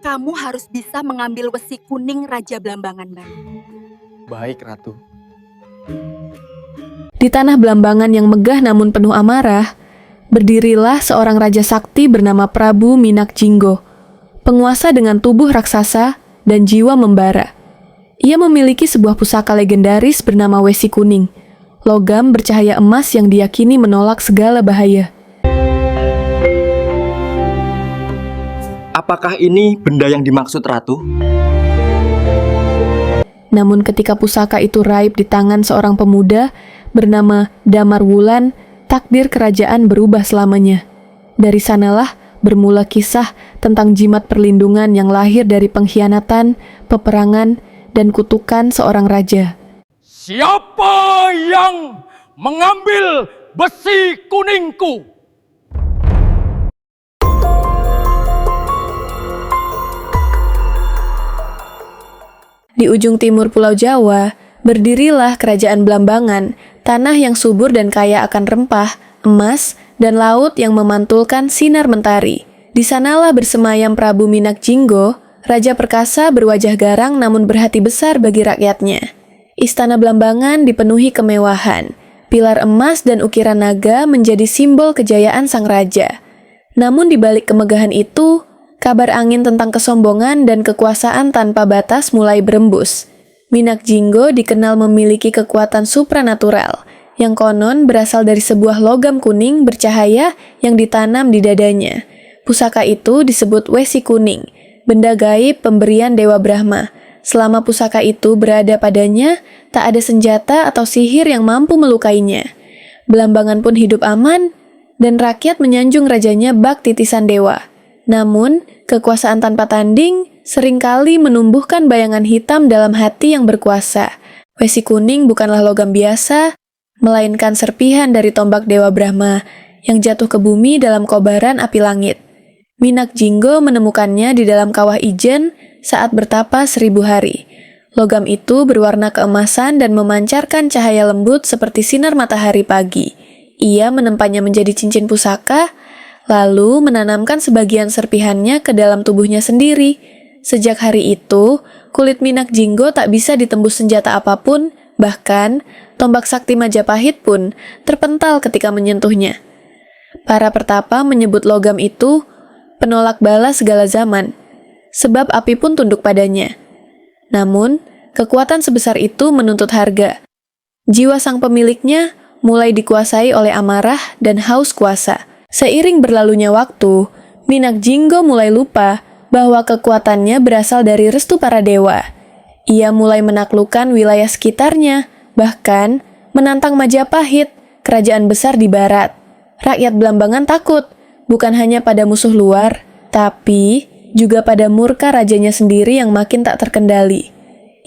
kamu harus bisa mengambil wesi kuning Raja Blambangan baru. Baik, Ratu. Di tanah Blambangan yang megah namun penuh amarah, berdirilah seorang raja sakti bernama Prabu Minak Jinggo, penguasa dengan tubuh raksasa dan jiwa membara. Ia memiliki sebuah pusaka legendaris bernama Wesi Kuning, logam bercahaya emas yang diyakini menolak segala bahaya. Apakah ini benda yang dimaksud, Ratu? Namun ketika pusaka itu raib di tangan seorang pemuda bernama Damar Wulan, takdir kerajaan berubah selamanya. Dari sanalah bermula kisah tentang jimat perlindungan yang lahir dari pengkhianatan, peperangan, dan kutukan seorang raja. Siapa yang mengambil besi kuningku? Di ujung timur Pulau Jawa, berdirilah Kerajaan Blambangan, tanah yang subur dan kaya akan rempah, emas, dan laut yang memantulkan sinar mentari. Di sanalah bersemayam Prabu Minak Jinggo, raja perkasa berwajah garang namun berhati besar bagi rakyatnya. Istana Blambangan dipenuhi kemewahan. Pilar emas dan ukiran naga menjadi simbol kejayaan sang raja. Namun di balik kemegahan itu, kabar angin tentang kesombongan dan kekuasaan tanpa batas mulai berembus. Minak Jinggo dikenal memiliki kekuatan supranatural, yang konon berasal dari sebuah logam kuning bercahaya yang ditanam di dadanya. Pusaka itu disebut Wesi Kuning, benda gaib pemberian Dewa Brahma. Selama pusaka itu berada padanya, tak ada senjata atau sihir yang mampu melukainya. Blambangan pun hidup aman, dan rakyat menyanjung rajanya bak titisan dewa. Namun, kekuasaan tanpa tanding seringkali menumbuhkan bayangan hitam dalam hati yang berkuasa. Wesi Kuning bukanlah logam biasa, melainkan serpihan dari tombak Dewa Brahma yang jatuh ke bumi dalam kobaran api langit. Minak Jinggo menemukannya di dalam kawah ijen saat bertapa 1000 hari. Logam itu berwarna keemasan dan memancarkan cahaya lembut seperti sinar matahari pagi. Ia menempatnya menjadi cincin pusaka, lalu menanamkan sebagian serpihannya ke dalam tubuhnya sendiri. Sejak hari itu, kulit Minak Jinggo tak bisa ditembus senjata apapun, bahkan tombak sakti Majapahit pun terpental ketika menyentuhnya. Para pertapa menyebut logam itu penolak bala segala zaman, sebab api pun tunduk padanya. Namun, kekuatan sebesar itu menuntut harga. Jiwa sang pemiliknya mulai dikuasai oleh amarah dan haus kuasa. Seiring berlalunya waktu, Minak Jinggo mulai lupa bahwa kekuatannya berasal dari restu para dewa. Ia mulai menaklukkan wilayah sekitarnya, bahkan menantang Majapahit, kerajaan besar di barat. Rakyat Blambangan takut, bukan hanya pada musuh luar, tapi juga pada murka rajanya sendiri yang makin tak terkendali.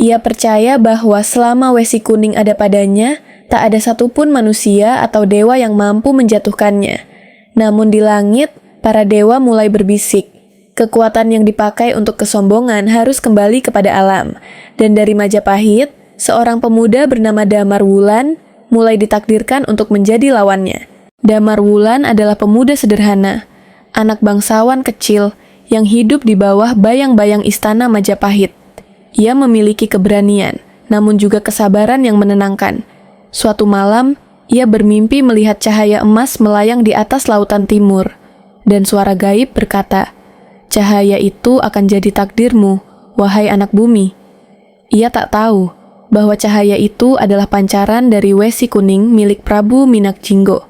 Ia percaya bahwa selama Wesi Kuning ada padanya, tak ada satupun manusia atau dewa yang mampu menjatuhkannya. Namun di langit, para dewa mulai berbisik. Kekuatan yang dipakai untuk kesombongan harus kembali kepada alam. Dan dari Majapahit, seorang pemuda bernama Damar Wulan mulai ditakdirkan untuk menjadi lawannya. Damar Wulan adalah pemuda sederhana, anak bangsawan kecil yang hidup di bawah bayang-bayang istana Majapahit. Ia memiliki keberanian, namun juga kesabaran yang menenangkan. Suatu malam, ia bermimpi melihat cahaya emas melayang di atas lautan timur, dan suara gaib berkata, "Cahaya itu akan jadi takdirmu, wahai anak bumi." Ia tak tahu bahwa cahaya itu adalah pancaran dari Wesi Kuning milik Prabu Minak Jinggo.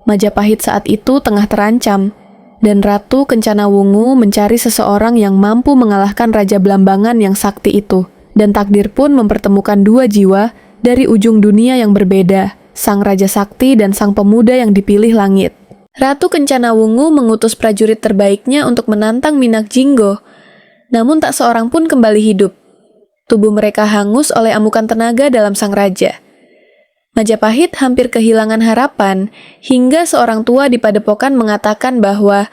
Majapahit saat itu tengah terancam, dan Ratu Kencana Wungu mencari seseorang yang mampu mengalahkan Raja Blambangan yang sakti itu. Dan takdir pun mempertemukan dua jiwa dari ujung dunia yang berbeda, sang Raja Sakti dan sang pemuda yang dipilih langit. Ratu Kencana Wungu mengutus prajurit terbaiknya untuk menantang Minak Jinggo, namun tak seorang pun kembali hidup. Tubuh mereka hangus oleh amukan tenaga dalam sang raja. Majapahit hampir kehilangan harapan hingga seorang tua di padepokan mengatakan bahwa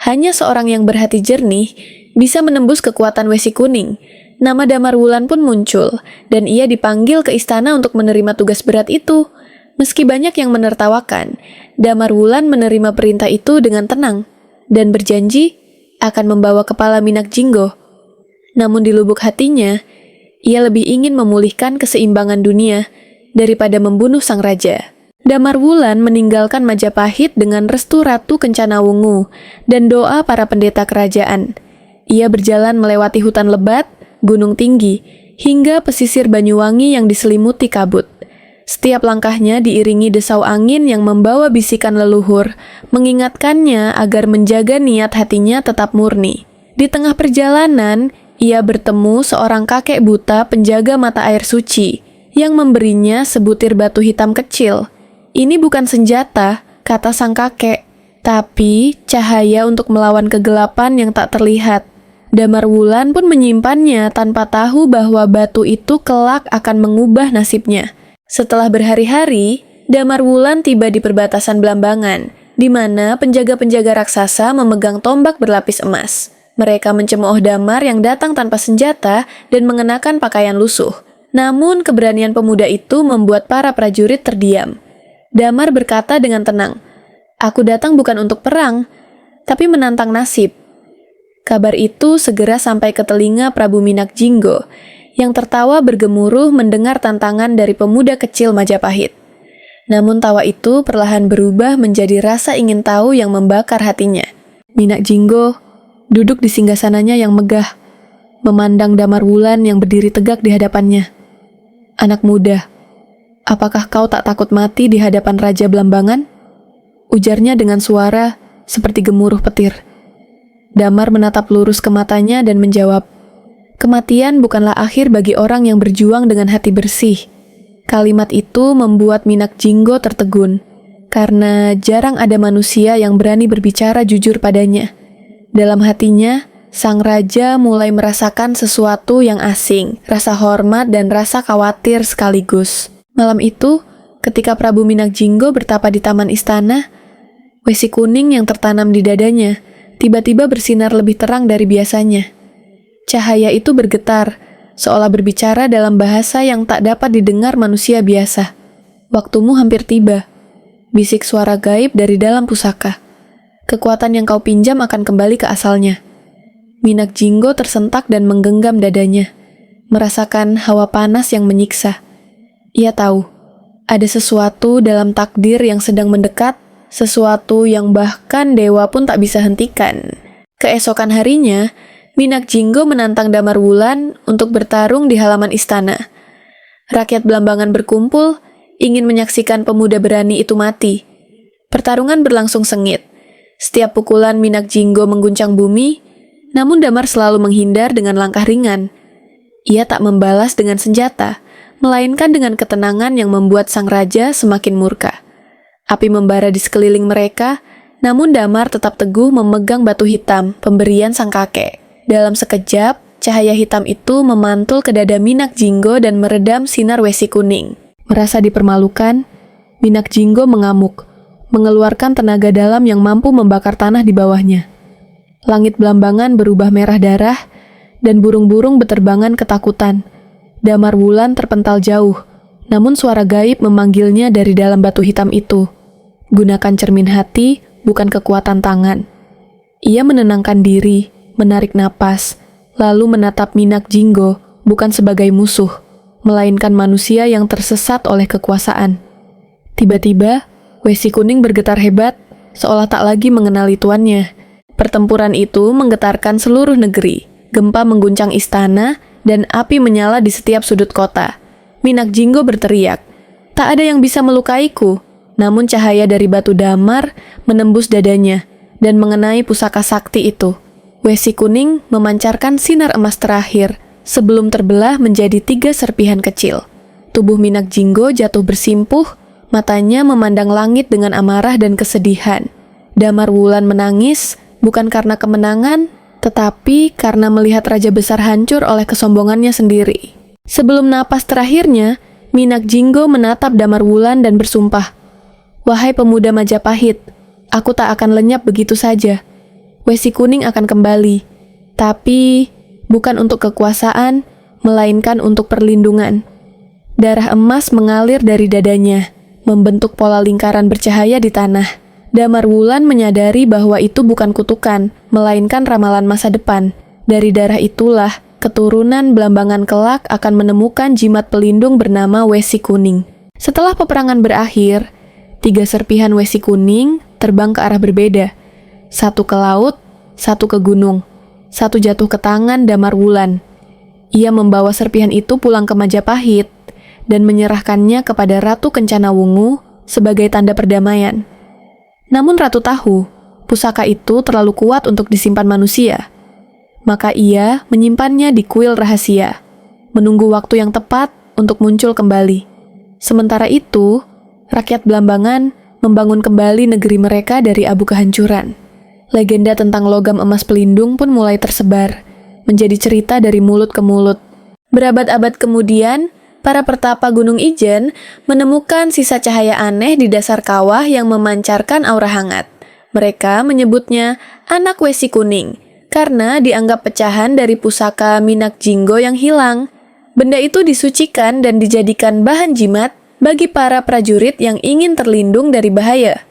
hanya seorang yang berhati jernih bisa menembus kekuatan Wesi Kuning. Nama Damar Wulan pun muncul dan ia dipanggil ke istana untuk menerima tugas berat itu. Meski banyak yang menertawakan, Damar Wulan menerima perintah itu dengan tenang dan berjanji akan membawa kepala Minak Jinggo Namun di lubuk hatinya, ia lebih ingin memulihkan keseimbangan dunia daripada membunuh sang raja. Damar Wulan meninggalkan Majapahit dengan restu Ratu Kencanawungu dan doa para pendeta kerajaan. Ia berjalan melewati hutan lebat, gunung tinggi, hingga pesisir Banyuwangi yang diselimuti kabut. Setiap langkahnya diiringi desau angin yang membawa bisikan leluhur, mengingatkannya agar menjaga niat hatinya tetap murni. Di tengah perjalanan, ia bertemu seorang kakek buta penjaga mata air suci yang memberinya sebutir batu hitam kecil. Ini bukan senjata, kata sang kakek, tapi cahaya untuk melawan kegelapan yang tak terlihat. Damar Wulan pun menyimpannya tanpa tahu bahwa batu itu kelak akan mengubah nasibnya. Setelah berhari-hari, Damar Wulan tiba di perbatasan Blambangan, di mana penjaga-penjaga raksasa memegang tombak berlapis emas. Mereka mencemooh Damar yang datang tanpa senjata dan mengenakan pakaian lusuh. Namun keberanian pemuda itu membuat para prajurit terdiam. Damar berkata dengan tenang, "Aku datang bukan untuk perang, tapi menantang nasib." Kabar itu segera sampai ke telinga Prabu Minak Jinggo, yang tertawa bergemuruh mendengar tantangan dari pemuda kecil Majapahit. Namun tawa itu perlahan berubah menjadi rasa ingin tahu yang membakar hatinya. Minak Jinggo duduk di singgasananya yang megah, memandang Damar Wulan yang berdiri tegak di hadapannya. "Anak muda, apakah kau tak takut mati di hadapan Raja Blambangan?" Ujarnya dengan suara seperti gemuruh petir. Damar menatap lurus ke matanya dan menjawab, "Kematian bukanlah akhir bagi orang yang berjuang dengan hati bersih." Kalimat itu membuat Minak Jinggo tertegun, karena jarang ada manusia yang berani berbicara jujur padanya. Dalam hatinya, sang raja mulai merasakan sesuatu yang asing, rasa hormat dan rasa khawatir sekaligus. Malam itu, ketika Prabu Minak Jinggo bertapa di taman istana, wesi kuning yang tertanam di dadanya tiba-tiba bersinar lebih terang dari biasanya. Cahaya itu bergetar, seolah berbicara dalam bahasa yang tak dapat didengar manusia biasa. "Waktumu hampir tiba," bisik suara gaib dari dalam pusaka. "Kekuatan yang kau pinjam akan kembali ke asalnya." Minak Jinggo tersentak dan menggenggam dadanya, merasakan hawa panas yang menyiksa. Ia tahu, ada sesuatu dalam takdir yang sedang mendekat, sesuatu yang bahkan dewa pun tak bisa hentikan. Keesokan harinya, Minak Jinggo menantang Damar Wulan untuk bertarung di halaman istana. Rakyat Blambangan berkumpul, ingin menyaksikan pemuda berani itu mati. Pertarungan berlangsung sengit. Setiap pukulan Minak Jinggo mengguncang bumi, namun Damar selalu menghindar dengan langkah ringan. Ia tak membalas dengan senjata, melainkan dengan ketenangan yang membuat sang raja semakin murka. Api membara di sekeliling mereka, namun Damar tetap teguh memegang batu hitam, pemberian sang kakek. Dalam sekejap, cahaya hitam itu memantul ke dada Minak Jinggo dan meredam sinar wesi kuning. Merasa dipermalukan, Minak Jinggo mengamuk, mengeluarkan tenaga dalam yang mampu membakar tanah di bawahnya. Langit Blambangan berubah merah darah, dan burung-burung beterbangan ketakutan. Damar Wulan terpental jauh, namun suara gaib memanggilnya dari dalam batu hitam itu. Gunakan cermin hati, bukan kekuatan tangan. Ia menenangkan diri, menarik napas, lalu menatap Minak Jinggo bukan sebagai musuh, melainkan manusia yang tersesat oleh kekuasaan. Tiba-tiba, wesi kuning bergetar hebat, seolah tak lagi mengenali tuannya. Pertempuran itu menggetarkan seluruh negeri. Gempa mengguncang istana, dan api menyala di setiap sudut kota. Minak Jinggo berteriak, "Tak ada yang bisa melukaiku." Namun cahaya dari batu Damar menembus dadanya dan mengenai pusaka sakti itu. Wesi kuning memancarkan sinar emas terakhir sebelum terbelah menjadi 3 serpihan kecil. Tubuh Minak Jinggo jatuh bersimpuh, matanya memandang langit dengan amarah dan kesedihan. Damar Wulan menangis, bukan karena kemenangan, tetapi karena melihat raja besar hancur oleh kesombongannya sendiri. Sebelum napas terakhirnya, Minak Jinggo menatap Damar Wulan dan bersumpah, "Wahai pemuda Majapahit, aku tak akan lenyap begitu saja. Wesi kuning akan kembali, tapi bukan untuk kekuasaan, melainkan untuk perlindungan." Darah emas mengalir dari dadanya, membentuk pola lingkaran bercahaya di tanah. Damar Wulan menyadari bahwa itu bukan kutukan, melainkan ramalan masa depan. Dari darah itulah keturunan Blambangan kelak akan menemukan jimat pelindung bernama Wesi Kuning. Setelah peperangan berakhir, 3 serpihan Wesi Kuning terbang ke arah berbeda. 1 ke laut, 1 ke gunung, 1 jatuh ke tangan Damar Wulan. Ia membawa serpihan itu pulang ke Majapahit dan menyerahkannya kepada Ratu Kencana Wungu sebagai tanda perdamaian. Namun Ratu tahu, pusaka itu terlalu kuat untuk disimpan manusia. Maka ia menyimpannya di kuil rahasia, menunggu waktu yang tepat untuk muncul kembali. Sementara itu, rakyat Blambangan membangun kembali negeri mereka dari abu kehancuran. Legenda tentang logam emas pelindung pun mulai tersebar, menjadi cerita dari mulut ke mulut. Berabad-abad kemudian, para pertapa Gunung Ijen menemukan sisa cahaya aneh di dasar kawah yang memancarkan aura hangat. Mereka menyebutnya anak Wesi Kuning, karena dianggap pecahan dari pusaka Minak Jinggo yang hilang. Benda itu disucikan dan dijadikan bahan jimat bagi para prajurit yang ingin terlindung dari bahaya.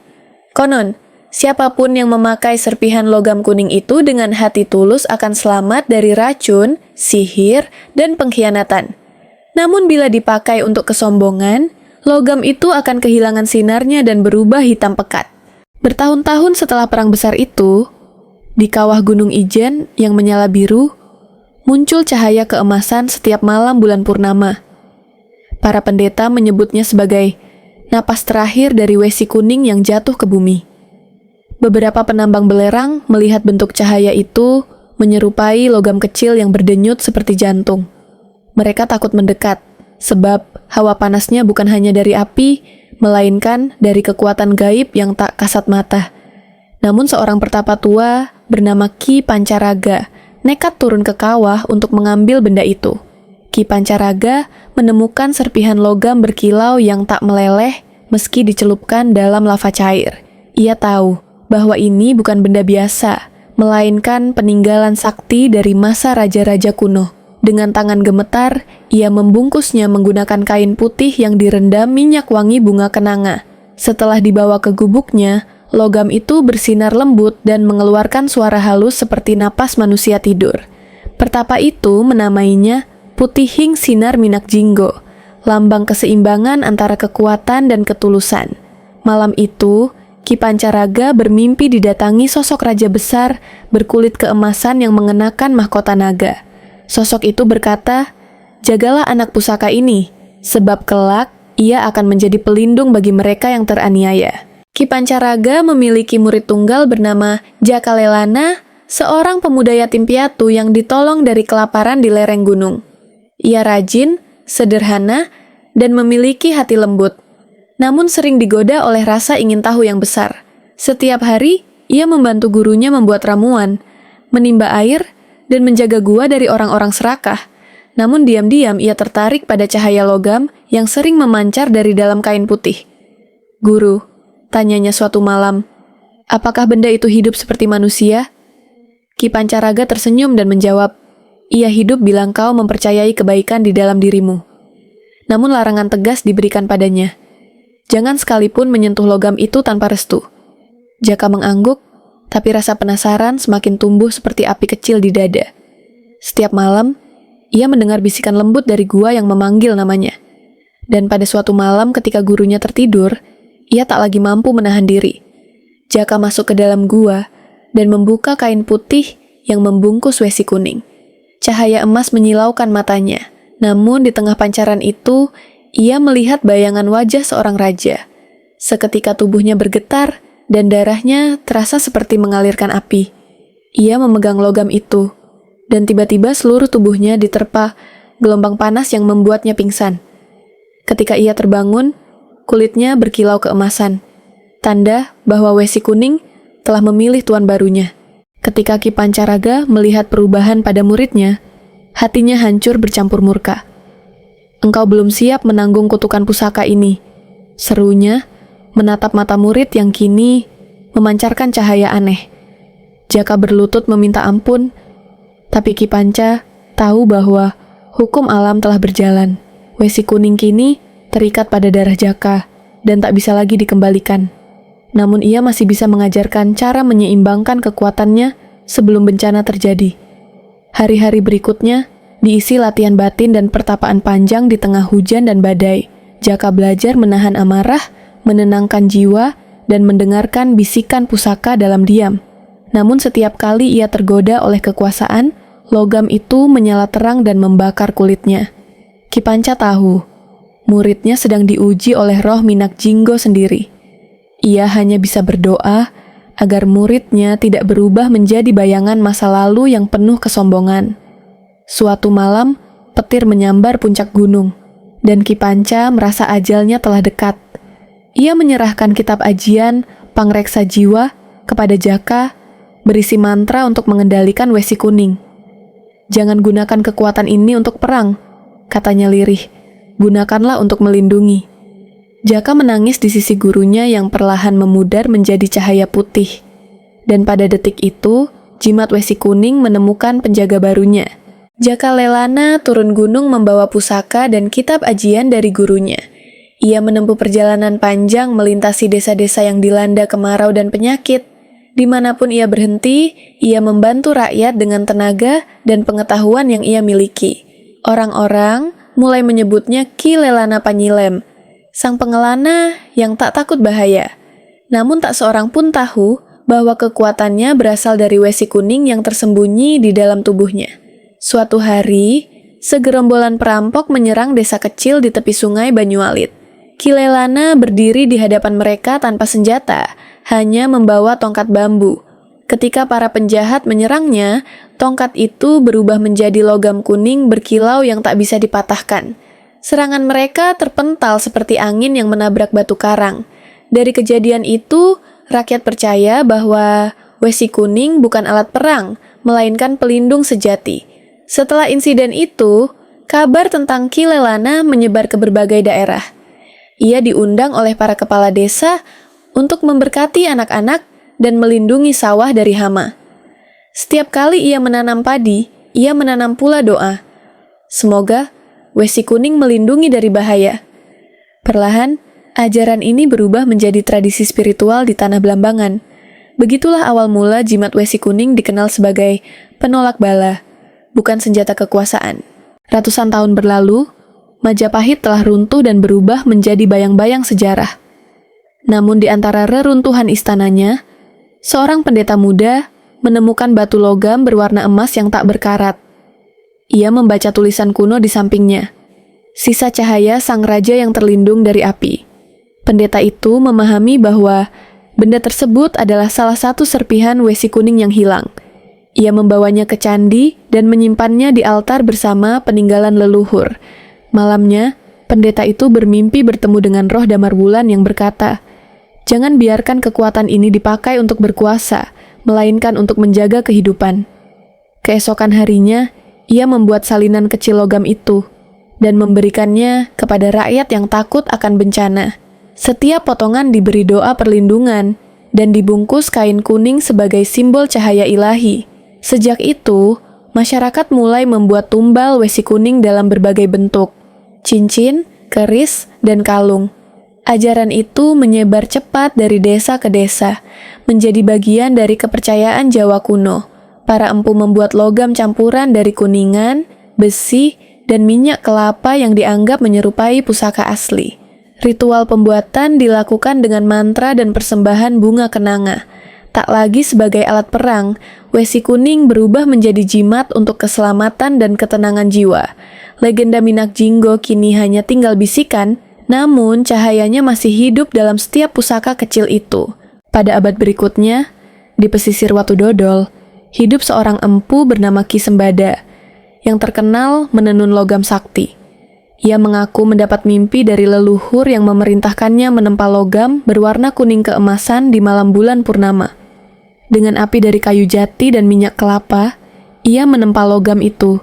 Konon, siapapun yang memakai serpihan logam kuning itu dengan hati tulus akan selamat dari racun, sihir, dan pengkhianatan. Namun bila dipakai untuk kesombongan, logam itu akan kehilangan sinarnya dan berubah hitam pekat. Bertahun-tahun setelah perang besar itu, di kawah Gunung Ijen yang menyala biru, muncul cahaya keemasan setiap malam bulan purnama. Para pendeta menyebutnya sebagai napas terakhir dari Wesi Kuning yang jatuh ke bumi. Beberapa penambang belerang melihat bentuk cahaya itu menyerupai logam kecil yang berdenyut seperti jantung. Mereka takut mendekat, sebab hawa panasnya bukan hanya dari api, melainkan dari kekuatan gaib yang tak kasat mata. Namun seorang pertapa tua bernama Ki Pancaraga nekat turun ke kawah untuk mengambil benda itu. Ki Pancaraga menemukan serpihan logam berkilau yang tak meleleh meski dicelupkan dalam lava cair. Ia tahu bahwa ini bukan benda biasa, melainkan peninggalan sakti dari masa raja-raja kuno. Dengan tangan gemetar, ia membungkusnya menggunakan kain putih yang direndam minyak wangi bunga kenanga. Setelah dibawa ke gubuknya, logam itu bersinar lembut dan mengeluarkan suara halus seperti napas manusia tidur. Pertapa itu menamainya Putihing Sinar Minak Jinggo, lambang keseimbangan antara kekuatan dan ketulusan. Malam itu, Ki Pancaraga bermimpi didatangi sosok raja besar berkulit keemasan yang mengenakan mahkota naga. Sosok itu berkata, "Jagalah anak pusaka ini, sebab kelak ia akan menjadi pelindung bagi mereka yang teraniaya." Ki Pancaraga memiliki murid tunggal bernama Jakalelana, seorang pemuda yatim piatu yang ditolong dari kelaparan di lereng gunung. Ia rajin, sederhana, dan memiliki hati lembut. Namun sering digoda oleh rasa ingin tahu yang besar. Setiap hari, ia membantu gurunya membuat ramuan, menimba air, dan menjaga gua dari orang-orang serakah. Namun diam-diam ia tertarik pada cahaya logam yang sering memancar dari dalam kain putih. "Guru," tanyanya suatu malam, "apakah benda itu hidup seperti manusia?" Ki Pancaraga tersenyum dan menjawab, "Ia hidup bila kau mempercayai kebaikan di dalam dirimu." Namun larangan tegas diberikan padanya. Jangan sekalipun menyentuh logam itu tanpa restu. Jaka mengangguk, tapi rasa penasaran semakin tumbuh seperti api kecil di dada. Setiap malam, ia mendengar bisikan lembut dari gua yang memanggil namanya. Dan pada suatu malam ketika gurunya tertidur, ia tak lagi mampu menahan diri. Jaka masuk ke dalam gua dan membuka kain putih yang membungkus Wesi Kuning. Cahaya emas menyilaukan matanya. Namun di tengah pancaran itu, ia melihat bayangan wajah seorang raja. Seketika tubuhnya bergetar dan darahnya terasa seperti mengalirkan api. Ia memegang logam itu, dan tiba-tiba seluruh tubuhnya diterpa gelombang panas yang membuatnya pingsan. Ketika ia terbangun, kulitnya berkilau keemasan, tanda bahwa Wesi Kuning telah memilih tuan barunya. Ketika Ki Pancaraga melihat perubahan pada muridnya, hatinya hancur bercampur murka. "Engkau belum siap menanggung kutukan pusaka ini," serunya, menatap mata murid yang kini memancarkan cahaya aneh. Jaka berlutut meminta ampun, tapi Ki Panca tahu bahwa hukum alam telah berjalan. Wesi Kuning kini terikat pada darah Jaka dan tak bisa lagi dikembalikan. Namun ia masih bisa mengajarkan cara menyeimbangkan kekuatannya sebelum bencana terjadi. Hari-hari berikutnya, Diisi latihan batin dan pertapaan panjang di tengah hujan dan badai, Jaka belajar menahan amarah, menenangkan jiwa, dan mendengarkan bisikan pusaka dalam diam. Namun setiap kali ia tergoda oleh kekuasaan, logam itu menyala terang dan membakar kulitnya. Ki Panca tahu, muridnya sedang diuji oleh roh Minak Jinggo sendiri. Ia hanya bisa berdoa agar muridnya tidak berubah menjadi bayangan masa lalu yang penuh kesombongan. Suatu malam, petir menyambar puncak gunung, dan Ki Panca merasa ajalnya telah dekat. Ia menyerahkan kitab ajian Pangreksa Jiwa kepada Jaka, berisi mantra untuk mengendalikan Wesi Kuning. "Jangan gunakan kekuatan ini untuk perang," katanya lirih. "Gunakanlah untuk melindungi." Jaka menangis di sisi gurunya yang perlahan memudar menjadi cahaya putih. Dan pada detik itu, jimat Wesi Kuning menemukan penjaga barunya. Jaka Lelana turun gunung membawa pusaka dan kitab ajian dari gurunya. Ia menempuh perjalanan panjang melintasi desa-desa yang dilanda kemarau dan penyakit. Dimanapun ia berhenti, ia membantu rakyat dengan tenaga dan pengetahuan yang ia miliki. Orang-orang mulai menyebutnya Ki Lelana Panyilem, sang pengelana yang tak takut bahaya. Namun tak seorang pun tahu bahwa kekuatannya berasal dari Wesi Kuning yang tersembunyi di dalam tubuhnya. Suatu hari, segerombolan perampok menyerang desa kecil di tepi sungai Banyualit. Ki Lelana berdiri di hadapan mereka tanpa senjata, hanya membawa tongkat bambu. Ketika para penjahat menyerangnya, tongkat itu berubah menjadi logam kuning berkilau yang tak bisa dipatahkan. Serangan mereka terpental seperti angin yang menabrak batu karang. Dari kejadian itu, rakyat percaya bahwa Wesi Kuning bukan alat perang, melainkan pelindung sejati. Setelah insiden itu, kabar tentang Ki Lelana menyebar ke berbagai daerah. Ia diundang oleh para kepala desa untuk memberkati anak-anak dan melindungi sawah dari hama. Setiap kali ia menanam padi, ia menanam pula doa. Semoga Wesi Kuning melindungi dari bahaya. Perlahan, ajaran ini berubah menjadi tradisi spiritual di tanah Blambangan. Begitulah awal mula jimat Wesi Kuning dikenal sebagai penolak bala, bukan senjata kekuasaan. Ratusan tahun berlalu, Majapahit telah runtuh dan berubah menjadi bayang-bayang sejarah. Namun di antara reruntuhan istananya, seorang pendeta muda menemukan batu logam berwarna emas yang tak berkarat. Ia membaca tulisan kuno di sampingnya, sisa cahaya sang raja yang terlindung dari api. Pendeta itu memahami bahwa benda tersebut adalah salah satu serpihan Wesi Kuning yang hilang. Ia membawanya ke candi dan menyimpannya di altar bersama peninggalan leluhur. Malamnya, pendeta itu bermimpi bertemu dengan roh Damar Wulan yang berkata, "Jangan biarkan kekuatan ini dipakai untuk berkuasa, melainkan untuk menjaga kehidupan." Keesokan harinya, ia membuat salinan kecil logam itu dan memberikannya kepada rakyat yang takut akan bencana. Setiap potongan diberi doa perlindungan dan dibungkus kain kuning sebagai simbol cahaya ilahi. Sejak itu, masyarakat mulai membuat tumbal Wesi Kuning dalam berbagai bentuk, cincin, keris, dan kalung. Ajaran itu menyebar cepat dari desa ke desa, menjadi bagian dari kepercayaan Jawa kuno. Para empu membuat logam campuran dari kuningan, besi, dan minyak kelapa yang dianggap menyerupai pusaka asli. Ritual pembuatan dilakukan dengan mantra dan persembahan bunga kenanga. Tak lagi sebagai alat perang, Wesi Kuning berubah menjadi jimat untuk keselamatan dan ketenangan jiwa. Legenda Minak Jinggo kini hanya tinggal bisikan, namun cahayanya masih hidup dalam setiap pusaka kecil itu. Pada abad berikutnya, di pesisir Watu Dodol, hidup seorang empu bernama Ki Sembada, yang terkenal menenun logam sakti. Ia mengaku mendapat mimpi dari leluhur yang memerintahkannya menempa logam berwarna kuning keemasan di malam bulan purnama. Dengan api dari kayu jati dan minyak kelapa, ia menempa logam itu,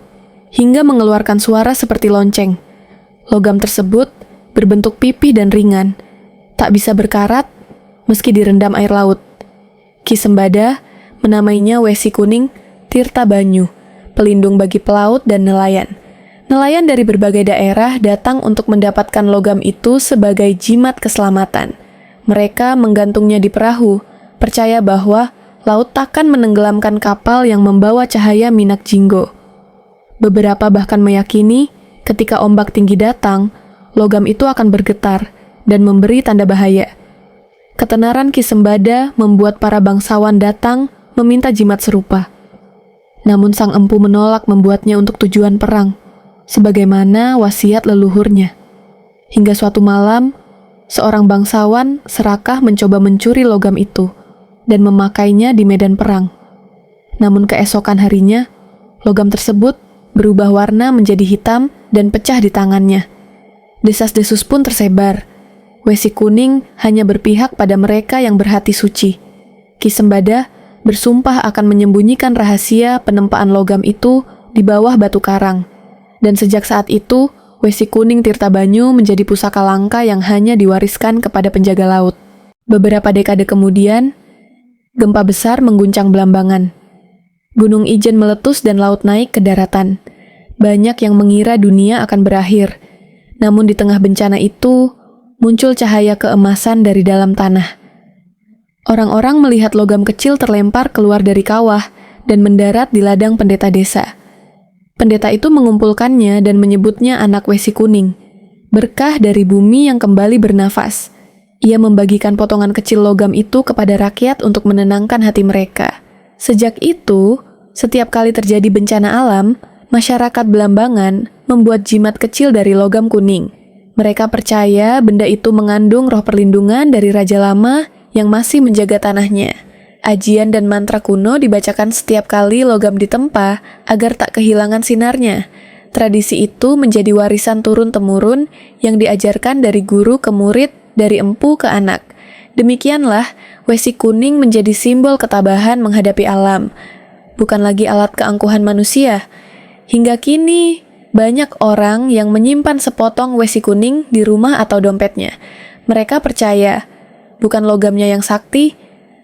hingga mengeluarkan suara seperti lonceng. Logam tersebut berbentuk pipih dan ringan, tak bisa berkarat meski direndam air laut. Ki Sembada menamainya Wesi Kuning Tirta Banyu, pelindung bagi pelaut dan nelayan. Nelayan dari berbagai daerah datang untuk mendapatkan logam itu sebagai jimat keselamatan. Mereka menggantungnya di perahu, percaya bahwa laut takkan menenggelamkan kapal yang membawa cahaya Minak Jinggo. Beberapa bahkan meyakini ketika ombak tinggi datang, logam itu akan bergetar dan memberi tanda bahaya. Ketenaran Ki Sembada membuat para bangsawan datang meminta jimat serupa. Namun sang empu menolak membuatnya untuk tujuan perang, sebagaimana wasiat leluhurnya. Hingga suatu malam, seorang bangsawan serakah mencoba mencuri logam itu dan memakainya di medan perang. Namun keesokan harinya, logam tersebut berubah warna menjadi hitam dan pecah di tangannya. Desas-desus pun tersebar. Wesi Kuning hanya berpihak pada mereka yang berhati suci. Ki Sembada bersumpah akan menyembunyikan rahasia penempaan logam itu di bawah batu karang. Dan sejak saat itu, Wesi Kuning Tirtabanyu menjadi pusaka langka yang hanya diwariskan kepada penjaga laut. Beberapa dekade kemudian, gempa besar mengguncang Blambangan. Gunung Ijen meletus dan laut naik ke daratan. Banyak yang mengira dunia akan berakhir. Namun di tengah bencana itu, muncul cahaya keemasan dari dalam tanah. Orang-orang melihat logam kecil terlempar keluar dari kawah dan mendarat di ladang pendeta desa. Pendeta itu mengumpulkannya dan menyebutnya anak Wesi Kuning, berkah dari bumi yang kembali bernafas. Ia membagikan potongan kecil logam itu kepada rakyat untuk menenangkan hati mereka. Sejak itu, setiap kali terjadi bencana alam, masyarakat Blambangan membuat jimat kecil dari logam kuning. Mereka percaya benda itu mengandung roh perlindungan dari Raja Lama yang masih menjaga tanahnya. Ajian dan mantra kuno dibacakan setiap kali logam ditempa agar tak kehilangan sinarnya. Tradisi itu menjadi warisan turun-temurun yang diajarkan dari guru ke murid, dari empu ke anak. Demikianlah, Wesi Kuning menjadi simbol ketabahan menghadapi alam, bukan lagi alat keangkuhan manusia. Hingga kini, banyak orang yang menyimpan sepotong Wesi Kuning di rumah atau dompetnya. Mereka percaya, bukan logamnya yang sakti,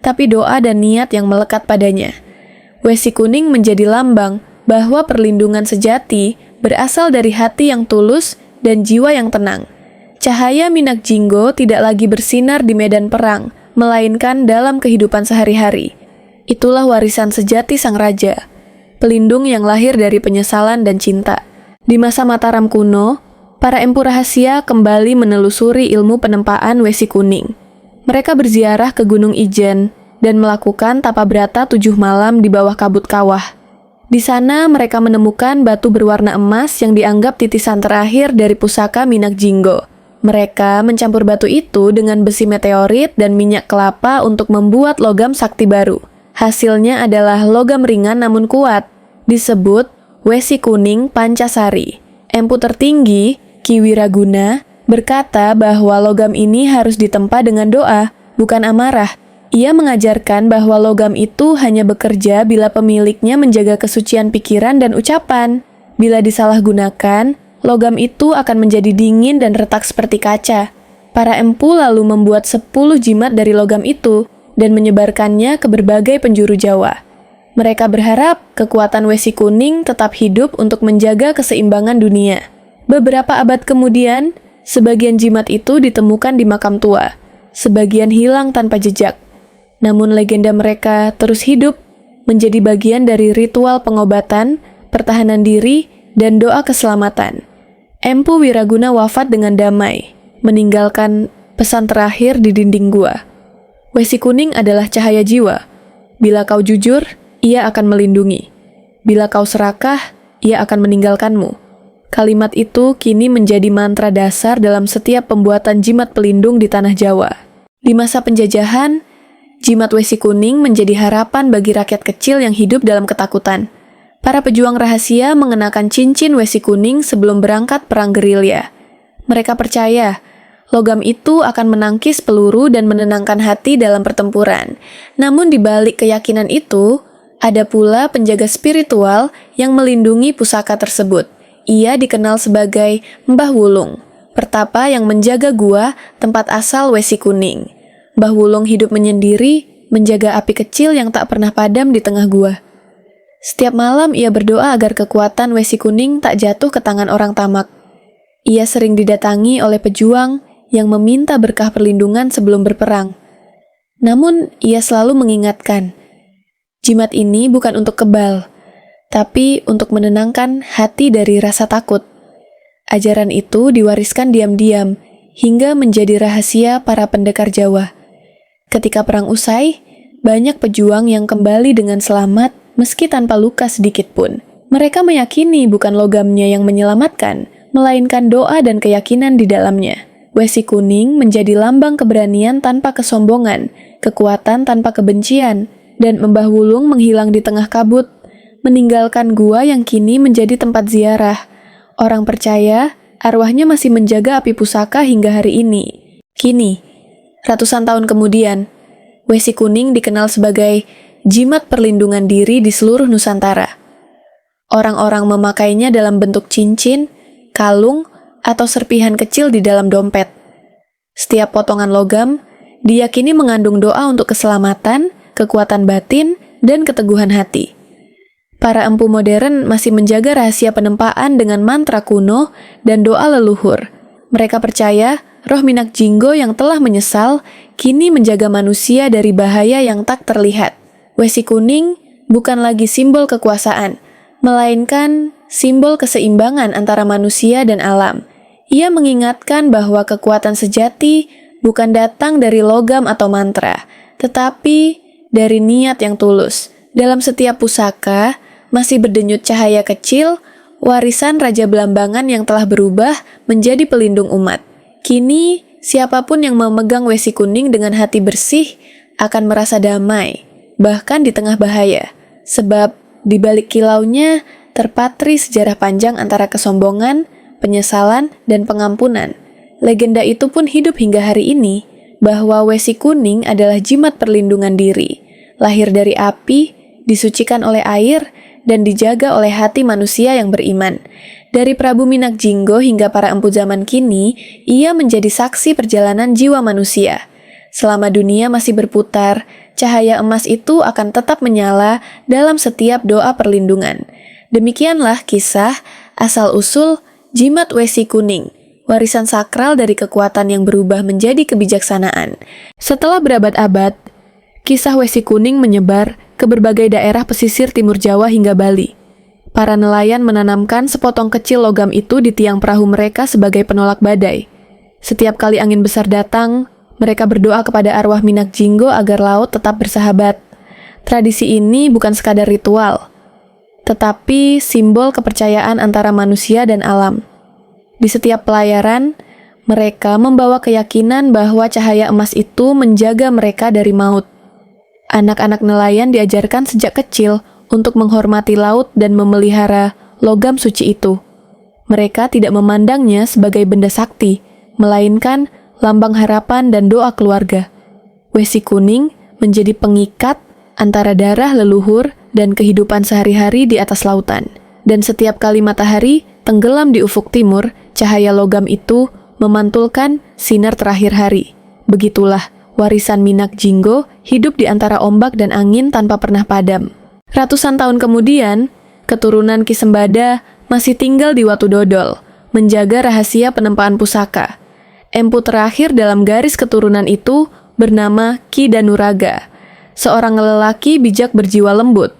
tapi doa dan niat yang melekat padanya. Wesi Kuning menjadi lambang bahwa perlindungan sejati berasal dari hati yang tulus dan jiwa yang tenang. Cahaya Minak Jinggo tidak lagi bersinar di medan perang, melainkan dalam kehidupan sehari-hari. Itulah warisan sejati sang raja, pelindung yang lahir dari penyesalan dan cinta. Di masa Mataram kuno, para empu rahasia kembali menelusuri ilmu penempaan Wesi Kuning. Mereka berziarah ke Gunung Ijen dan melakukan tapa brata 7 malam di bawah kabut kawah. Di sana mereka menemukan batu berwarna emas yang dianggap titisan terakhir dari pusaka Minak Jinggo. Mereka mencampur batu itu dengan besi meteorit dan minyak kelapa untuk membuat logam sakti baru. Hasilnya adalah logam ringan namun kuat, disebut Wesi Kuning Pancasari. Empu tertinggi, Ki Wiraguna, berkata bahwa logam ini harus ditempa dengan doa, bukan amarah. Ia mengajarkan bahwa logam itu hanya bekerja bila pemiliknya menjaga kesucian pikiran dan ucapan. Bila disalahgunakan, logam itu akan menjadi dingin dan retak seperti kaca. Para empu lalu membuat 10 jimat dari logam itu dan menyebarkannya ke berbagai penjuru Jawa. Mereka berharap kekuatan Wesi Kuning tetap hidup untuk menjaga keseimbangan dunia. Beberapa abad kemudian, sebagian jimat itu ditemukan di makam tua, sebagian hilang tanpa jejak. Namun legenda mereka terus hidup, menjadi bagian dari ritual pengobatan, pertahanan diri, dan doa keselamatan. Empu Wiraguna wafat dengan damai, meninggalkan pesan terakhir di dinding gua. Wesi Kuning adalah cahaya jiwa. Bila kau jujur, ia akan melindungi. Bila kau serakah, ia akan meninggalkanmu. Kalimat itu kini menjadi mantra dasar dalam setiap pembuatan jimat pelindung di tanah Jawa. Di masa penjajahan, jimat Wesi Kuning menjadi harapan bagi rakyat kecil yang hidup dalam ketakutan. Para pejuang rahasia mengenakan cincin Wesi Kuning sebelum berangkat perang gerilya. Mereka percaya, logam itu akan menangkis peluru dan menenangkan hati dalam pertempuran. Namun di balik keyakinan itu, ada pula penjaga spiritual yang melindungi pusaka tersebut. Ia dikenal sebagai Mbah Wulung, pertapa yang menjaga gua tempat asal Wesi Kuning. Mbah Wulung hidup menyendiri, menjaga api kecil yang tak pernah padam di tengah gua. Setiap malam ia berdoa agar kekuatan Wesi Kuning tak jatuh ke tangan orang tamak. Ia sering didatangi oleh pejuang yang meminta berkah perlindungan sebelum berperang. Namun ia selalu mengingatkan, jimat ini bukan untuk kebal, tapi untuk menenangkan hati dari rasa takut. Ajaran itu diwariskan diam-diam hingga menjadi rahasia para pendekar Jawa. Ketika perang usai, banyak pejuang yang kembali dengan selamat meski tanpa luka sedikit pun. Mereka meyakini bukan logamnya yang menyelamatkan, melainkan doa dan keyakinan di dalamnya. Wesi kuning menjadi lambang keberanian tanpa kesombongan, kekuatan tanpa kebencian, dan Mbah Wulung menghilang di tengah kabut, meninggalkan gua yang kini menjadi tempat ziarah. Orang percaya arwahnya masih menjaga api pusaka hingga hari ini. Kini, ratusan tahun kemudian, Wesi kuning dikenal sebagai jimat perlindungan diri di seluruh Nusantara. Orang-orang memakainya dalam bentuk cincin, kalung, atau serpihan kecil di dalam dompet. Setiap potongan logam diyakini mengandung doa untuk keselamatan, kekuatan batin, dan keteguhan hati. Para empu modern masih menjaga rahasia penempaan dengan mantra kuno dan doa leluhur. Mereka percaya roh Minak Jinggo yang telah menyesal kini menjaga manusia dari bahaya yang tak terlihat. Wesi kuning bukan lagi simbol kekuasaan, melainkan simbol keseimbangan antara manusia dan alam. Ia mengingatkan bahwa kekuatan sejati bukan datang dari logam atau mantra, tetapi dari niat yang tulus. Dalam setiap pusaka, masih berdenyut cahaya kecil, warisan Raja Blambangan yang telah berubah menjadi pelindung umat. Kini, siapapun yang memegang wesi kuning dengan hati bersih akan merasa damai, bahkan di tengah bahaya. Sebab, di balik kilaunya, terpatri sejarah panjang antara kesombongan, penyesalan, dan pengampunan. Legenda itu pun hidup hingga hari ini, bahwa wesi kuning adalah jimat perlindungan diri, lahir dari api, disucikan oleh air, dan dijaga oleh hati manusia yang beriman. Dari Prabu Minak Jinggo hingga para empu zaman kini, ia menjadi saksi perjalanan jiwa manusia. Selama dunia masih berputar, cahaya emas itu akan tetap menyala dalam setiap doa perlindungan. Demikianlah kisah asal-usul jimat wesi kuning, warisan sakral dari kekuatan yang berubah menjadi kebijaksanaan. Setelah berabad-abad, kisah wesi kuning menyebar ke berbagai daerah pesisir timur Jawa hingga Bali. Para nelayan menanamkan sepotong kecil logam itu di tiang perahu mereka sebagai penolak badai. Setiap kali angin besar datang, mereka berdoa kepada arwah Minak Jinggo agar laut tetap bersahabat. Tradisi ini bukan sekadar ritual, tetapi simbol kepercayaan antara manusia dan alam. Di setiap pelayaran, mereka membawa keyakinan bahwa cahaya emas itu menjaga mereka dari maut. Anak-anak nelayan diajarkan sejak kecil untuk menghormati laut dan memelihara logam suci itu. Mereka tidak memandangnya sebagai benda sakti, melainkan lambang harapan dan doa keluarga. Wesi kuning menjadi pengikat antara darah leluhur dan kehidupan sehari-hari di atas lautan. Dan setiap kali matahari tenggelam di ufuk timur, cahaya logam itu memantulkan sinar terakhir hari. Begitulah warisan Minak Jinggo hidup di antara ombak dan angin tanpa pernah padam. Ratusan tahun kemudian, keturunan Ki Sembada masih tinggal di Watu Dodol, menjaga rahasia penempaan pusaka. Empu terakhir dalam garis keturunan itu bernama Ki Danuraga, seorang lelaki bijak berjiwa lembut.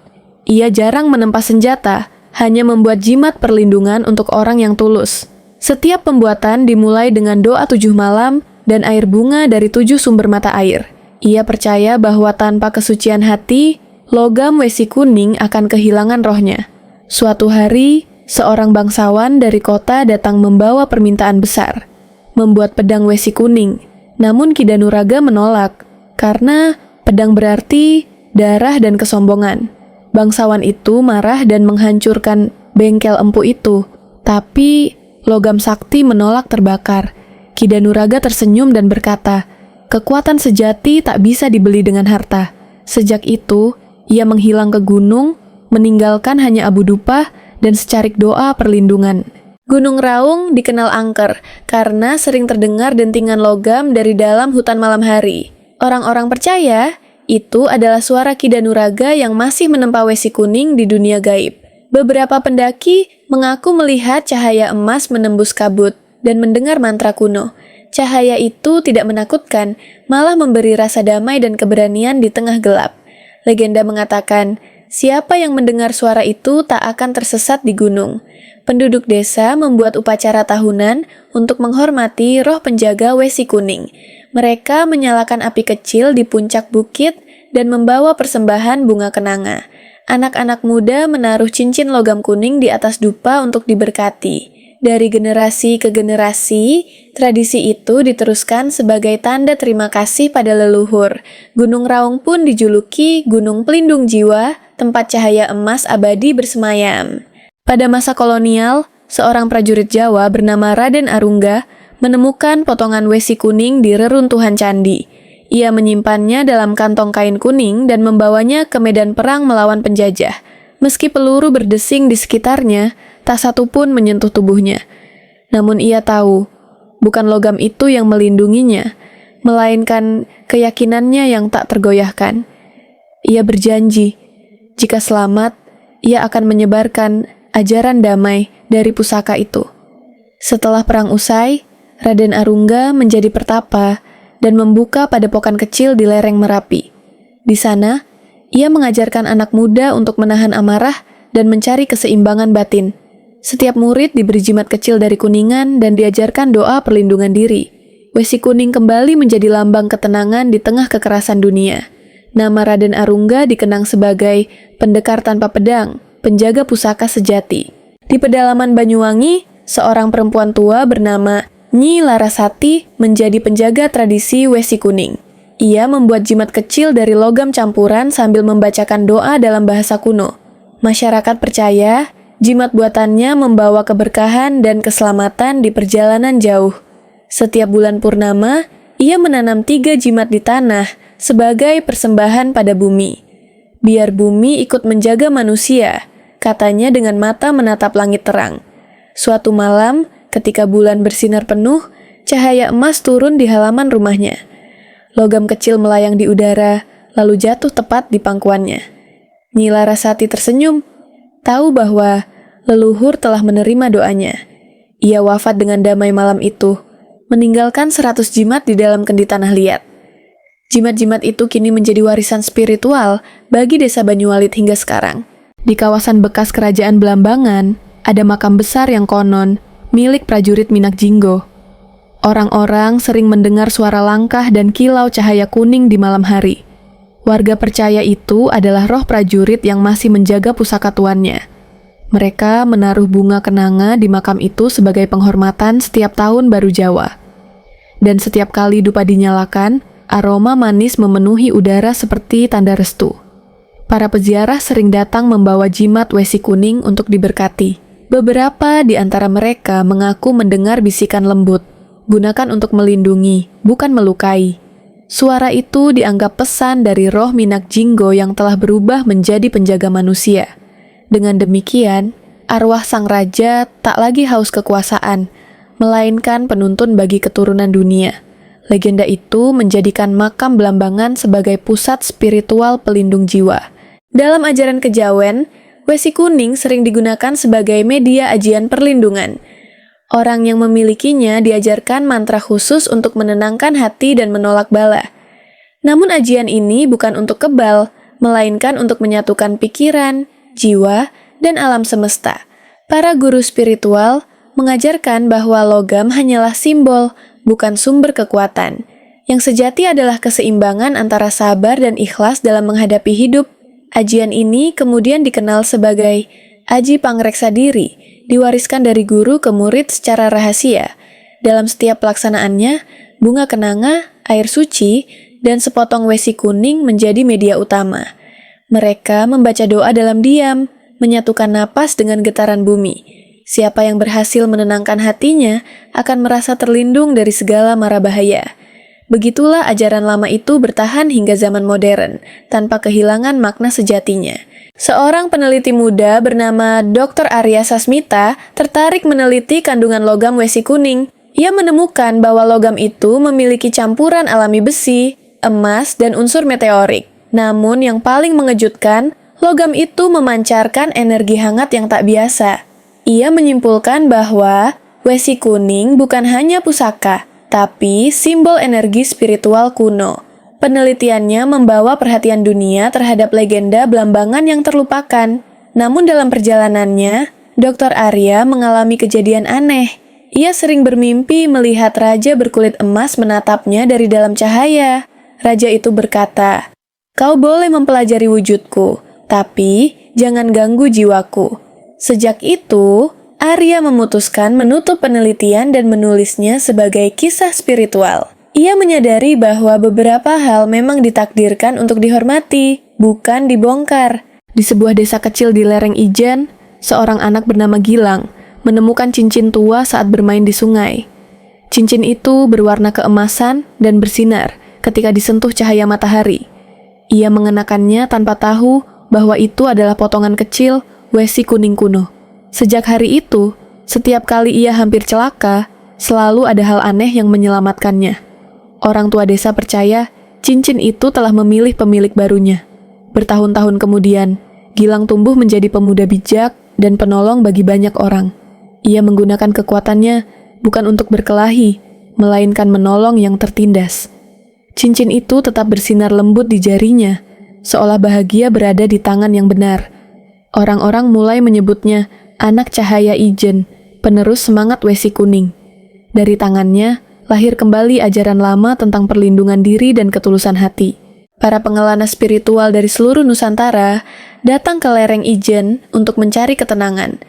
Ia jarang menempa senjata, hanya membuat jimat perlindungan untuk orang yang tulus. Setiap pembuatan dimulai dengan doa 7 malam dan air bunga dari 7 sumber mata air. Ia percaya bahwa tanpa kesucian hati, logam wesi kuning akan kehilangan rohnya. Suatu hari, seorang bangsawan dari kota datang membawa permintaan besar, membuat pedang wesi kuning. Namun Ki Danuraga menolak, karena pedang berarti darah dan kesombongan. Bangsawan itu marah dan menghancurkan bengkel empu itu, tapi logam sakti menolak terbakar. Ki Danuraga tersenyum dan berkata, kekuatan sejati tak bisa dibeli dengan harta. Sejak itu, ia menghilang ke gunung, meninggalkan hanya abu dupa dan secarik doa perlindungan. Gunung Raung dikenal angker karena sering terdengar dentingan logam dari dalam hutan malam hari. Orang-orang percaya itu adalah suara Ki Danuraga yang masih menempa wesi kuning di dunia gaib. Beberapa pendaki mengaku melihat cahaya emas menembus kabut dan mendengar mantra kuno. Cahaya itu tidak menakutkan, malah memberi rasa damai dan keberanian di tengah gelap. Legenda mengatakan, Siapa yang mendengar suara itu tak akan tersesat di gunung. Penduduk desa membuat upacara tahunan untuk menghormati roh penjaga Wesi Kuning. Mereka menyalakan api kecil di puncak bukit dan membawa persembahan bunga kenanga. Anak-anak muda menaruh cincin logam kuning di atas dupa untuk diberkati. Dari generasi ke generasi, tradisi itu diteruskan sebagai tanda terima kasih pada leluhur. Gunung Raung pun dijuluki Gunung Pelindung Jiwa, tempat cahaya emas abadi bersemayam. Pada masa kolonial, seorang prajurit Jawa bernama Raden Arungga menemukan potongan wesi kuning di reruntuhan candi. Ia menyimpannya dalam kantong kain kuning dan membawanya ke medan perang melawan penjajah. Meski peluru berdesing di sekitarnya, tak satu pun menyentuh tubuhnya. Namun ia tahu, bukan logam itu yang melindunginya, melainkan keyakinannya yang tak tergoyahkan. Ia berjanji, jika selamat, ia akan menyebarkan ajaran damai dari pusaka itu. Setelah perang usai, Raden Arungga menjadi pertapa dan membuka padepokan kecil di lereng Merapi. Di sana, ia mengajarkan anak muda untuk menahan amarah dan mencari keseimbangan batin. Setiap murid diberi jimat kecil dari kuningan dan diajarkan doa perlindungan diri. Wesi kuning kembali menjadi lambang ketenangan di tengah kekerasan dunia. Nama Raden Arungga dikenang sebagai pendekar tanpa pedang, penjaga pusaka sejati. Di pedalaman Banyuwangi, seorang perempuan tua bernama Nyi Larasati menjadi penjaga tradisi wesi kuning. Ia membuat jimat kecil dari logam campuran sambil membacakan doa dalam bahasa kuno. Masyarakat percaya, jimat buatannya membawa keberkahan dan keselamatan di perjalanan jauh. Setiap bulan purnama, ia menanam 3 jimat di tanah sebagai persembahan pada bumi. Biar bumi ikut menjaga manusia, katanya dengan mata menatap langit terang. Suatu malam, ketika bulan bersinar penuh, cahaya emas turun di halaman rumahnya. Logam kecil melayang di udara, lalu jatuh tepat di pangkuannya. Nyi Larasati tersenyum, tahu bahwa leluhur telah menerima doanya. Ia wafat dengan damai malam itu, meninggalkan 100 jimat di dalam kendi tanah liat. Jimat-jimat itu kini menjadi warisan spiritual bagi desa Banyuwalit hingga sekarang. Di kawasan bekas kerajaan Blambangan, ada makam besar yang konon milik prajurit Minak Jinggo. Orang-orang sering mendengar suara langkah dan kilau cahaya kuning di malam hari. Warga percaya itu adalah roh prajurit yang masih menjaga pusaka tuannya. Mereka menaruh bunga kenanga di makam itu sebagai penghormatan setiap tahun baru Jawa. Dan setiap kali dupa dinyalakan, aroma manis memenuhi udara seperti tanda restu. Para peziarah sering datang membawa jimat wesi kuning untuk diberkati. Beberapa di antara mereka mengaku mendengar bisikan lembut, gunakan untuk melindungi, bukan melukai. Suara itu dianggap pesan dari roh Minak Jinggo yang telah berubah menjadi penjaga manusia. Dengan demikian, arwah sang raja tak lagi haus kekuasaan, melainkan penuntun bagi keturunan dunia. Legenda itu menjadikan makam Blambangan sebagai pusat spiritual pelindung jiwa. Dalam ajaran kejawen, wesi kuning sering digunakan sebagai media ajian perlindungan. Orang yang memilikinya diajarkan mantra khusus untuk menenangkan hati dan menolak bala. Namun ajian ini bukan untuk kebal, melainkan untuk menyatukan pikiran, jiwa, dan alam semesta. Para guru spiritual mengajarkan bahwa logam hanyalah simbol, bukan sumber kekuatan. Yang sejati adalah keseimbangan antara sabar dan ikhlas dalam menghadapi hidup. Ajian ini kemudian dikenal sebagai Aji Pangreksa Diri, diwariskan dari guru ke murid secara rahasia. Dalam setiap pelaksanaannya, bunga kenanga, air suci, dan sepotong wesi kuning menjadi media utama. Mereka membaca doa dalam diam, menyatukan napas dengan getaran bumi. Siapa yang berhasil menenangkan hatinya akan merasa terlindung dari segala mara bahaya. Begitulah ajaran lama itu bertahan hingga zaman modern, tanpa kehilangan makna sejatinya. Seorang peneliti muda bernama Dr. Arya Sasmita tertarik meneliti kandungan logam wesi kuning. Ia menemukan bahwa logam itu memiliki campuran alami besi, emas, dan unsur meteorik. Namun yang paling mengejutkan, logam itu memancarkan energi hangat yang tak biasa. Ia menyimpulkan bahwa wesi kuning bukan hanya pusaka, tapi simbol energi spiritual kuno. Penelitiannya membawa perhatian dunia terhadap legenda Blambangan yang terlupakan. Namun dalam perjalanannya, Dr. Arya mengalami kejadian aneh. Ia sering bermimpi melihat raja berkulit emas menatapnya dari dalam cahaya. Raja itu berkata, "Kau boleh mempelajari wujudku, tapi jangan ganggu jiwaku." Sejak itu, Arya memutuskan menutup penelitian dan menulisnya sebagai kisah spiritual. Ia menyadari bahwa beberapa hal memang ditakdirkan untuk dihormati, bukan dibongkar. Di sebuah desa kecil di lereng Ijen, seorang anak bernama Gilang menemukan cincin tua saat bermain di sungai. Cincin itu berwarna keemasan dan bersinar ketika disentuh cahaya matahari. Ia mengenakannya tanpa tahu bahwa itu adalah potongan kecil wesi kuning kuno. Sejak hari itu, setiap kali ia hampir celaka, selalu ada hal aneh yang menyelamatkannya. Orang tua desa percaya cincin itu telah memilih pemilik barunya. Bertahun-tahun kemudian, Gilang tumbuh menjadi pemuda bijak dan penolong bagi banyak orang. Ia menggunakan kekuatannya bukan untuk berkelahi, melainkan menolong yang tertindas. Cincin itu tetap bersinar lembut di jarinya, seolah bahagia berada di tangan yang benar. Orang-orang mulai menyebutnya anak cahaya Ijen, penerus semangat wesi kuning. Dari tangannya, lahir kembali ajaran lama tentang perlindungan diri dan ketulusan hati. Para pengelana spiritual dari seluruh Nusantara datang ke lereng Ijen untuk mencari ketenangan.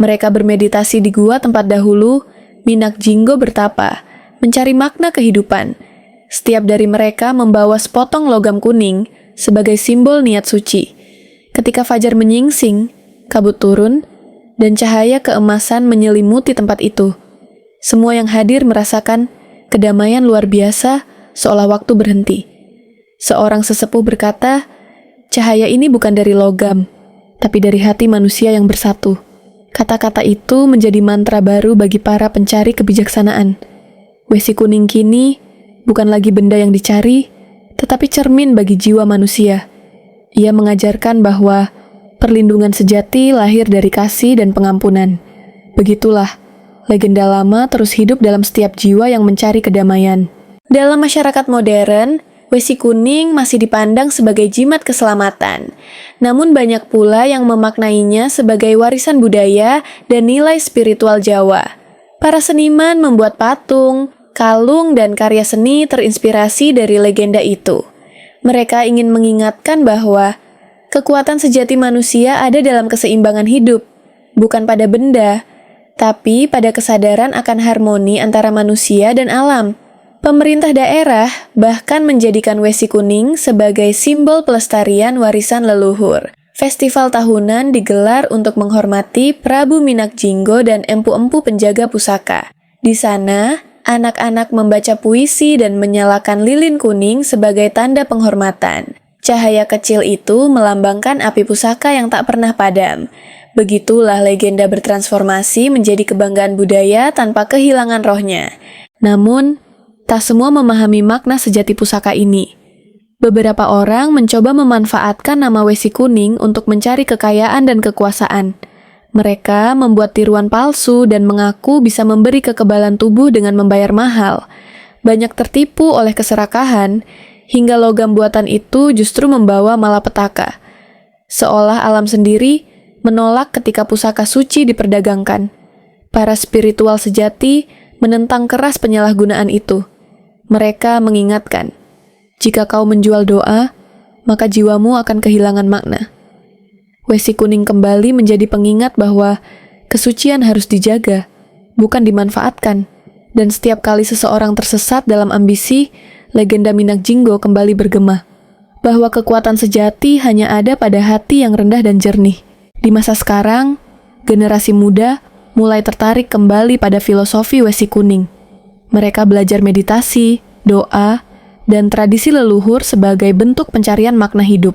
Mereka bermeditasi di gua tempat dahulu Minak Jinggo bertapa, mencari makna kehidupan. Setiap dari mereka membawa sepotong logam kuning sebagai simbol niat suci. Ketika fajar menyingsing, kabut turun, dan cahaya keemasan menyelimuti tempat itu. Semua yang hadir merasakan kedamaian luar biasa, seolah waktu berhenti. Seorang sesepuh berkata, "Cahaya ini bukan dari logam, tapi dari hati manusia yang bersatu." Kata-kata itu menjadi mantra baru bagi para pencari kebijaksanaan. Wesi kuning kini bukan lagi benda yang dicari, tetapi cermin bagi jiwa manusia. Ia mengajarkan bahwa perlindungan sejati lahir dari kasih dan pengampunan. Begitulah, legenda lama terus hidup dalam setiap jiwa yang mencari kedamaian. Dalam masyarakat modern, wesi kuning masih dipandang sebagai jimat keselamatan. Namun banyak pula yang memaknainya sebagai warisan budaya dan nilai spiritual Jawa. Para seniman membuat patung, kalung, dan karya seni terinspirasi dari legenda itu. Mereka ingin mengingatkan bahwa kekuatan sejati manusia ada dalam keseimbangan hidup, bukan pada benda, tapi pada kesadaran akan harmoni antara manusia dan alam. Pemerintah daerah bahkan menjadikan wesi kuning sebagai simbol pelestarian warisan leluhur. Festival tahunan digelar untuk menghormati Prabu Minak Jinggo dan empu-empu penjaga pusaka. Di sana, anak-anak membaca puisi dan menyalakan lilin kuning sebagai tanda penghormatan. Cahaya kecil itu melambangkan api pusaka yang tak pernah padam. Begitulah legenda bertransformasi menjadi kebanggaan budaya tanpa kehilangan rohnya. Namun, tak semua memahami makna sejati pusaka ini. Beberapa orang mencoba memanfaatkan nama wesi kuning untuk mencari kekayaan dan kekuasaan. Mereka membuat tiruan palsu dan mengaku bisa memberi kekebalan tubuh dengan membayar mahal. Banyak tertipu oleh keserakahan, hingga logam buatan itu justru membawa malapetaka. Seolah alam sendiri menolak ketika pusaka suci diperdagangkan. Para spiritual sejati menentang keras penyalahgunaan itu. Mereka mengingatkan, jika kau menjual doa, maka jiwamu akan kehilangan makna. Wesi kuning kembali menjadi pengingat bahwa kesucian harus dijaga, bukan dimanfaatkan. Dan setiap kali seseorang tersesat dalam ambisi, legenda Minak Jinggo kembali bergema, bahwa kekuatan sejati hanya ada pada hati yang rendah dan jernih. Di masa sekarang, generasi muda mulai tertarik kembali pada filosofi wesi kuning. Mereka belajar meditasi, doa, dan tradisi leluhur sebagai bentuk pencarian makna hidup.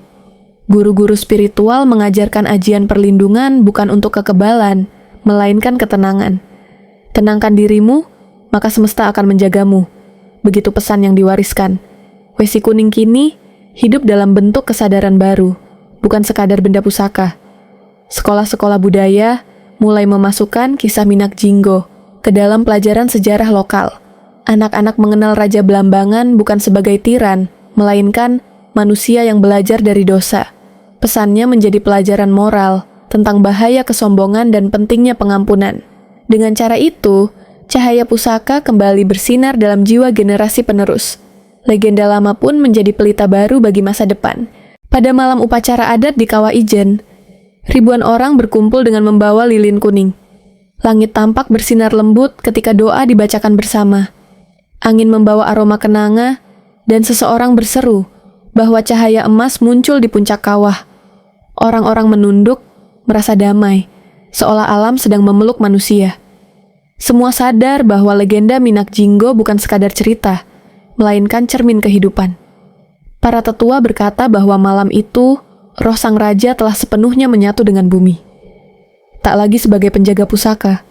Guru-guru spiritual mengajarkan ajian perlindungan bukan untuk kekebalan, melainkan ketenangan. Tenangkan dirimu, maka semesta akan menjagamu. Begitu pesan yang diwariskan. Wesi kuning kini hidup dalam bentuk kesadaran baru, bukan sekadar benda pusaka. Sekolah-sekolah budaya mulai memasukkan kisah Minak Jinggo ke dalam pelajaran sejarah lokal. Anak-anak mengenal Raja Blambangan bukan sebagai tiran, melainkan manusia yang belajar dari dosa. Pesannya menjadi pelajaran moral tentang bahaya kesombongan dan pentingnya pengampunan. Dengan cara itu, cahaya pusaka kembali bersinar dalam jiwa generasi penerus. Legenda lama pun menjadi pelita baru bagi masa depan. Pada malam upacara adat di Kawah Ijen, ribuan orang berkumpul dengan membawa lilin kuning. Langit tampak bersinar lembut ketika doa dibacakan bersama. Angin membawa aroma kenanga, dan seseorang berseru bahwa cahaya emas muncul di puncak kawah. Orang-orang menunduk, merasa damai, seolah alam sedang memeluk manusia. Semua sadar bahwa legenda Minak Jinggo bukan sekadar cerita, melainkan cermin kehidupan. Para tetua berkata bahwa malam itu, roh sang raja telah sepenuhnya menyatu dengan bumi. Tak lagi sebagai penjaga pusaka,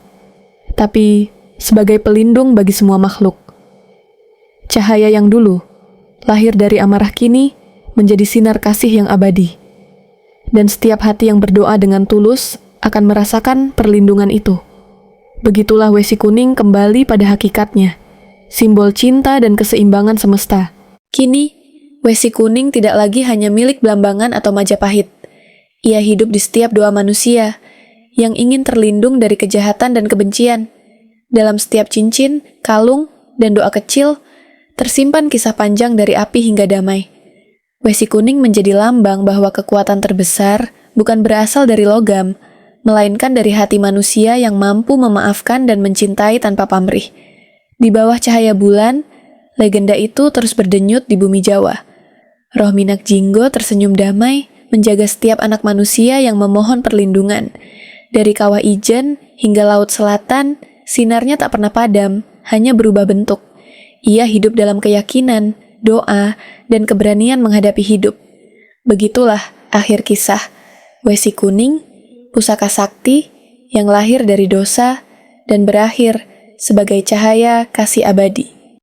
tapi sebagai pelindung bagi semua makhluk. Cahaya yang dulu, lahir dari amarah kini, menjadi sinar kasih yang abadi. Dan setiap hati yang berdoa dengan tulus akan merasakan perlindungan itu. Begitulah Wesi Kuning kembali pada hakikatnya, simbol cinta dan keseimbangan semesta. Kini, Wesi Kuning tidak lagi hanya milik Blambangan atau Majapahit. Ia hidup di setiap doa manusia yang ingin terlindung dari kejahatan dan kebencian. Dalam setiap cincin, kalung, dan doa kecil, tersimpan kisah panjang dari api hingga damai. Wesi Kuning menjadi lambang bahwa kekuatan terbesar bukan berasal dari logam, melainkan dari hati manusia yang mampu memaafkan dan mencintai tanpa pamrih. Di bawah cahaya bulan, legenda itu terus berdenyut di bumi Jawa. Roh Minak Jinggo tersenyum damai, menjaga setiap anak manusia yang memohon perlindungan. Dari Kawah Ijen hingga Laut Selatan, sinarnya tak pernah padam, hanya berubah bentuk. Ia hidup dalam keyakinan, doa, dan keberanian menghadapi hidup. Begitulah akhir kisah Wesi Kuning, pusaka sakti yang lahir dari dosa dan berakhir sebagai cahaya kasih abadi.